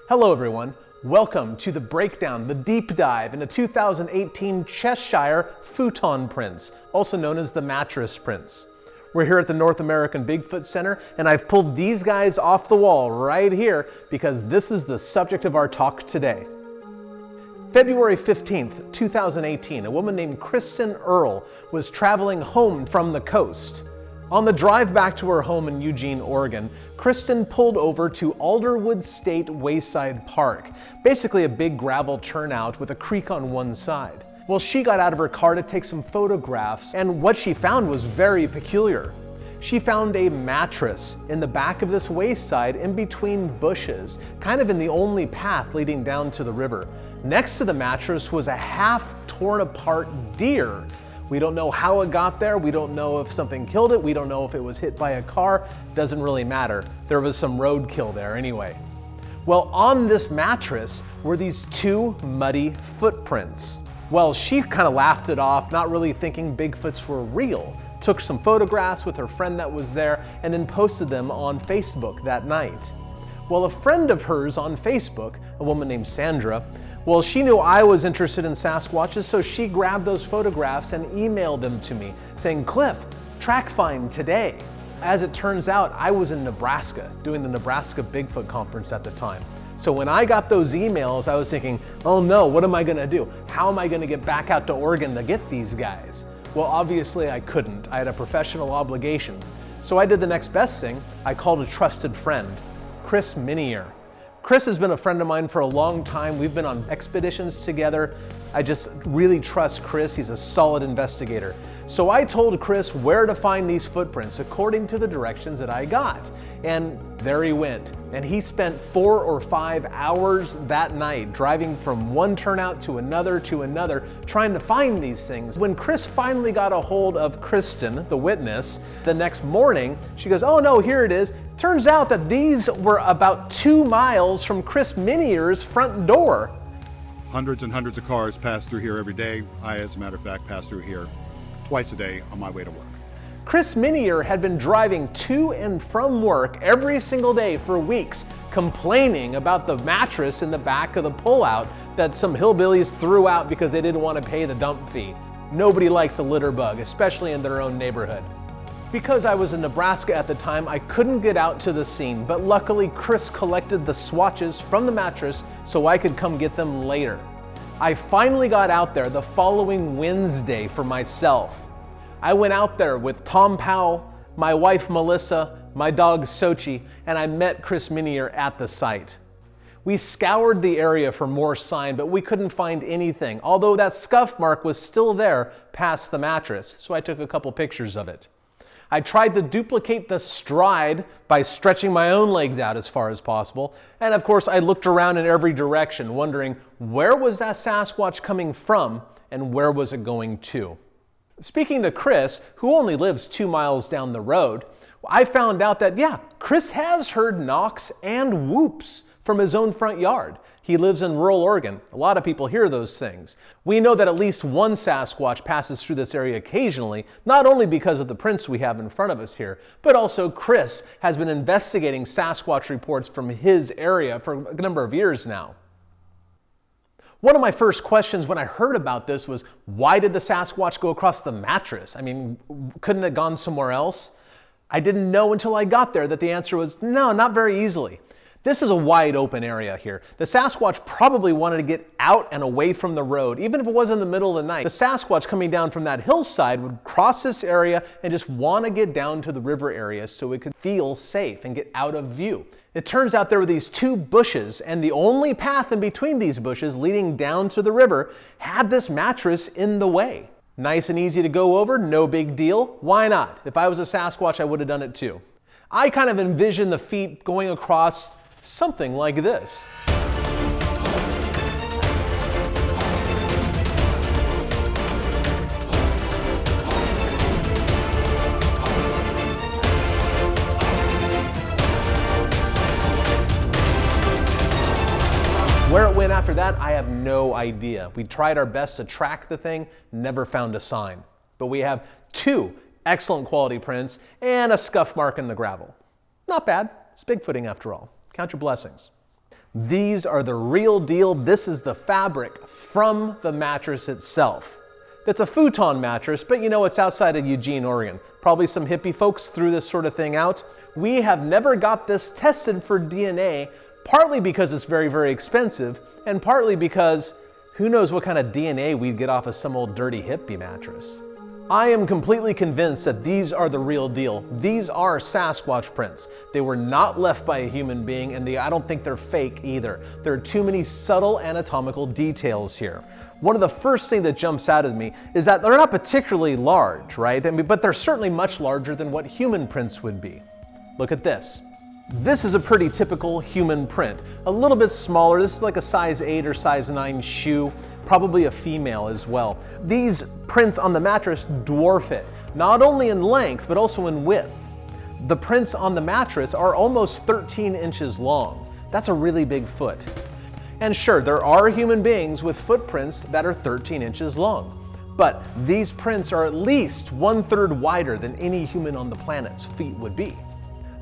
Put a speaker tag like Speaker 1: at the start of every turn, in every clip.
Speaker 1: Hello everyone, welcome to the breakdown, the deep dive into 2018 Cheshire futon prints, also known as the Mattress Prints. We're here at the North American Bigfoot Center, and I've pulled these guys off the wall right here because this is the subject of our talk today. February 15th, 2018, a woman named Kristen Earle was traveling home from the coast. On the drive back to her home in Eugene, Oregon, Kristen pulled over to Alderwood State Wayside Park, basically a big gravel turnout with a creek on one side. Well, she got out of her car to take some photographs, and what she found was very peculiar. She found a mattress in the back of this wayside in between bushes, kind of in the only path leading down to the river. Next to the mattress was a half torn apart deer. We don't know how it got there. We don't know if something killed it. We don't know if it was hit by a car. Doesn't really matter. There was some roadkill there anyway. Well, on this mattress were these two muddy footprints. Well, she kind of laughed it off, not really thinking Bigfoots were real. Took some photographs with her friend that was there and then posted them on Facebook that night. Well, a friend of hers on Facebook, a woman named Sandra, well, she knew I was interested in Sasquatches, so she grabbed those photographs and emailed them to me, saying, "Cliff, track find today." As it turns out, I was in Nebraska, doing the Nebraska Bigfoot Conference at the time. So when I got those emails, I was thinking, oh no, what am I gonna do? How am I gonna get back out to Oregon to get these guys? Well, obviously I couldn't. I had a professional obligation. So I did the next best thing. I called a trusted friend, Chris Minier. Chris has been a friend of mine for a long time. We've been on expeditions together. I just really trust Chris. He's a solid investigator. So I told Chris where to find these footprints according to the directions that I got. And there he went. And he spent 4 or 5 hours that night driving from one turnout to another, trying to find these things. When Chris finally got a hold of Kristen, the witness, the next morning, she goes, "Oh no, here it is." Turns out that these were about 2 miles from Chris Minier's front door.
Speaker 2: Hundreds and hundreds of cars pass through here every day. I, as a matter of fact, pass through here twice a day on my way to work.
Speaker 1: Chris Minier had been driving to and from work every single day for weeks, complaining about the mattress in the back of the pullout that some hillbillies threw out because they didn't want to pay the dump fee. Nobody likes a litter bug, especially in their own neighborhood. Because I was in Nebraska at the time, I couldn't get out to the scene, but luckily Chris collected the swatches from the mattress so I could come get them later. I finally got out there the following Wednesday for myself. I went out there with Tom Powell, my wife Melissa, my dog Sochi, and I met Chris Minier at the site. We scoured the area for more sign, but we couldn't find anything, although that scuff mark was still there past the mattress, so I took a couple pictures of it. I tried to duplicate the stride by stretching my own legs out as far as possible. And of course, I looked around in every direction, wondering where was that Sasquatch coming from and where was it going to? Speaking to Chris, who only lives 2 miles down the road, I found out that, yeah, Chris has heard knocks and whoops from his own front yard. He lives in rural Oregon. A lot of people hear those things. We know that at least one Sasquatch passes through this area occasionally, not only because of the prints we have in front of us here, but also Chris has been investigating Sasquatch reports from his area for a number of years now. One of my first questions when I heard about this was, why did the Sasquatch go across the mattress? I mean, couldn't it have gone somewhere else? I didn't know until I got there that the answer was no, not very easily. This is a wide open area here. The Sasquatch probably wanted to get out and away from the road, even if it was in the middle of the night. The Sasquatch coming down from that hillside would cross this area and just want to get down to the river area so it could feel safe and get out of view. It turns out there were these 2 bushes, and the only path in between these bushes leading down to the river had this mattress in the way. Nice and easy to go over, no big deal. Why not? If I was a Sasquatch, I would have done it too. I kind of envision the feet going across something like this. Where it went after that, I have no idea. We tried our best to track the thing, never found a sign. But we have 2 excellent quality prints and a scuff mark in the gravel. Not bad. It's Bigfooting after all. Count your blessings. These are the real deal. This is the fabric from the mattress itself. It's a futon mattress, but you know, it's outside of Eugene, Oregon. Probably some hippie folks threw this sort of thing out. We have never got this tested for DNA, partly because it's very, very expensive, and partly because who knows what kind of DNA we'd get off of some old dirty hippie mattress. I am completely convinced that these are the real deal. These are Sasquatch prints. They were not left by a human being, and I don't think they're fake either. There are too many subtle anatomical details here. One of the first things that jumps out at me is that they're not particularly large, right? But they're certainly much larger than what human prints would be. Look at this. This is a pretty typical human print. A little bit smaller. This is like a size 8 or size 9 shoe. Probably a female as well. These prints on the mattress dwarf it, not only in length, but also in width. The prints on the mattress are almost 13 inches long. That's a really big foot. And sure, there are human beings with footprints that are 13 inches long, but these prints are at least 1/3 wider than any human on the planet's feet would be.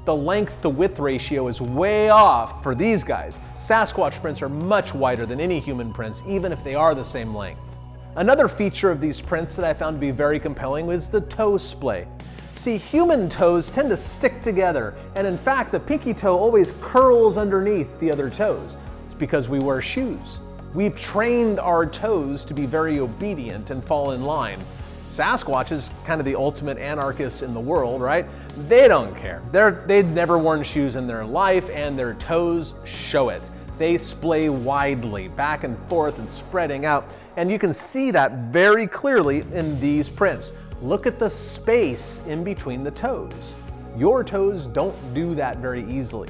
Speaker 1: The length to width ratio is way off for these guys. Sasquatch prints are much wider than any human prints, even if they are the same length. Another feature of these prints that I found to be very compelling was the toe splay. See, human toes tend to stick together, and in fact, the pinky toe always curls underneath the other toes. It's because we wear shoes. We've trained our toes to be very obedient and fall in line. Sasquatch is kind of the ultimate anarchists in the world, right? They don't care. They've never worn shoes in their life, and their toes show it. They splay widely, back and forth and spreading out, and you can see that very clearly in these prints. Look at the space in between the toes. Your toes don't do that very easily.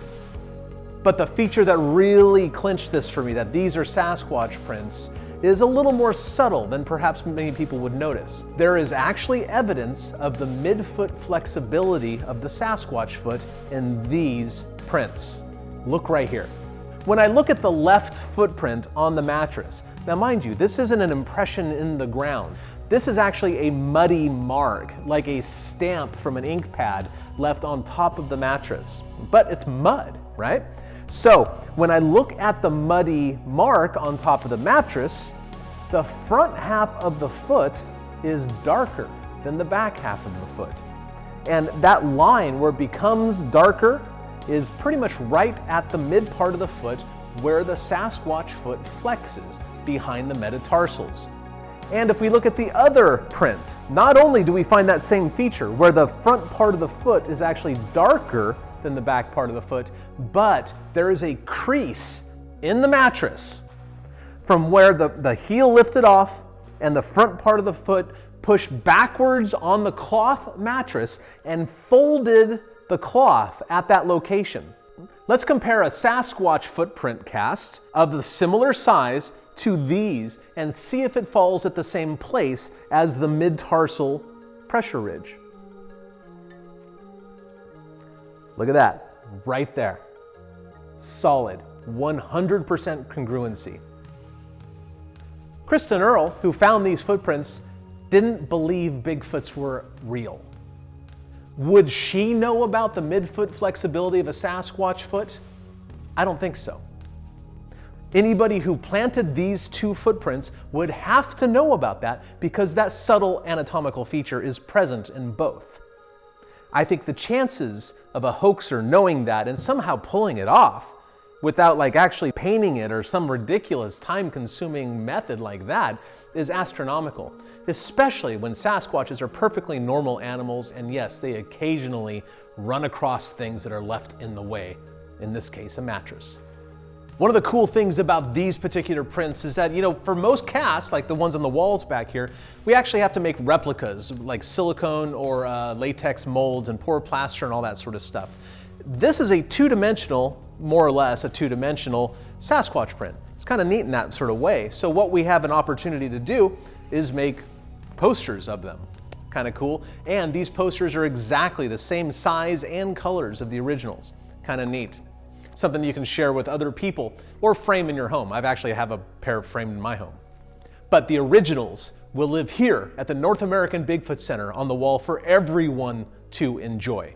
Speaker 1: But the feature that really clinched this for me, that these are Sasquatch prints, is a little more subtle than perhaps many people would notice. There is actually evidence of the midfoot flexibility of the Sasquatch foot in these prints. Look right here. When I look at the left footprint on the mattress, now mind you, this isn't an impression in the ground. This is actually a muddy mark, like a stamp from an ink pad left on top of the mattress. But it's mud, right? So when I look at the muddy mark on top of the mattress, the front half of the foot is darker than the back half of the foot. And that line where it becomes darker is pretty much right at the mid part of the foot where the Sasquatch foot flexes behind the metatarsals. And if we look at the other print, not only do we find that same feature where the front part of the foot is actually darker than the back part of the foot, but there is a crease in the mattress from where the heel lifted off and the front part of the foot pushed backwards on the cloth mattress and folded the cloth at that location. Let's compare a Sasquatch footprint cast of the similar size to these and see if it falls at the same place as the mid-tarsal pressure ridge. Look at that, right there. Solid, 100% congruency. Kristen Earle, who found these footprints, didn't believe Bigfoots were real. Would she know about the midfoot flexibility of a Sasquatch foot? I don't think so. Anybody who planted these two footprints would have to know about that because that subtle anatomical feature is present in both. I think the chances of a hoaxer knowing that and somehow pulling it off without actually painting it or some ridiculous time-consuming method like that is astronomical, especially when Sasquatches are perfectly normal animals, and yes, they occasionally run across things that are left in the way, in this case, a mattress. One of the cool things about these particular prints is that, for most casts, like the ones on the walls back here, we actually have to make replicas, like silicone or latex molds and pour plaster and all that sort of stuff. This is a two-dimensional, more or less a two-dimensional Sasquatch print. It's kind of neat in that sort of way. So what we have an opportunity to do is make posters of them. Kind of cool. And these posters are exactly the same size and colors of the originals. Kind of neat. Something you can share with other people or frame in your home. I've actually have a pair framed in my home. But the originals will live here at the North American Bigfoot Center on the wall for everyone to enjoy.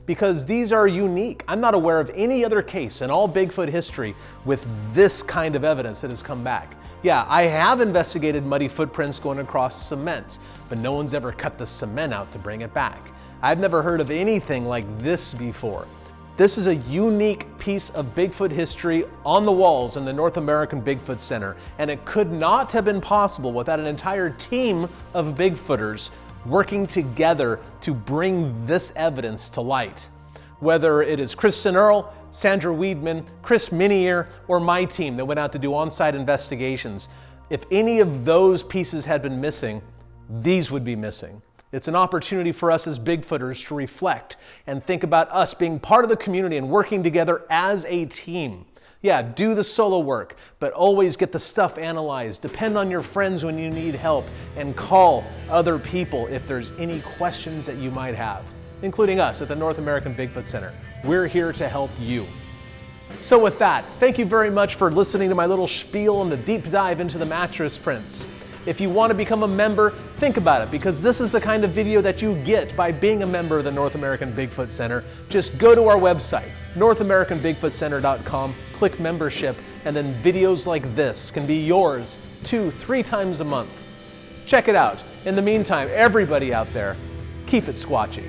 Speaker 1: because these are unique. I'm not aware of any other case in all Bigfoot history with this kind of evidence that has come back. Yeah, I have investigated muddy footprints going across cement, but no one's ever cut the cement out to bring it back. I've never heard of anything like this before. This is a unique piece of Bigfoot history on the walls in the North American Bigfoot Center, and it could not have been possible without an entire team of Bigfooters working together to bring this evidence to light. Whether it is Kristen Earl, Sandra Weedman, Chris Minier, or my team that went out to do on-site investigations, if any of those pieces had been missing, these would be missing. It's an opportunity for us as Bigfooters to reflect and think about us being part of the community and working together as a team. Yeah, do the solo work, but always get the stuff analyzed. Depend on your friends when you need help, and call other people if there's any questions that you might have, including us at the North American Bigfoot Center. We're here to help you. So with that, thank you very much for listening to my little spiel and the deep dive into the mattress prints. If you want to become a member, think about it, because this is the kind of video that you get by being a member of the North American Bigfoot Center. Just go to our website, NorthAmericanBigfootCenter.com, click membership, and then videos like this can be yours 2-3 times a month. Check it out. In the meantime, everybody out there, keep it squatchy.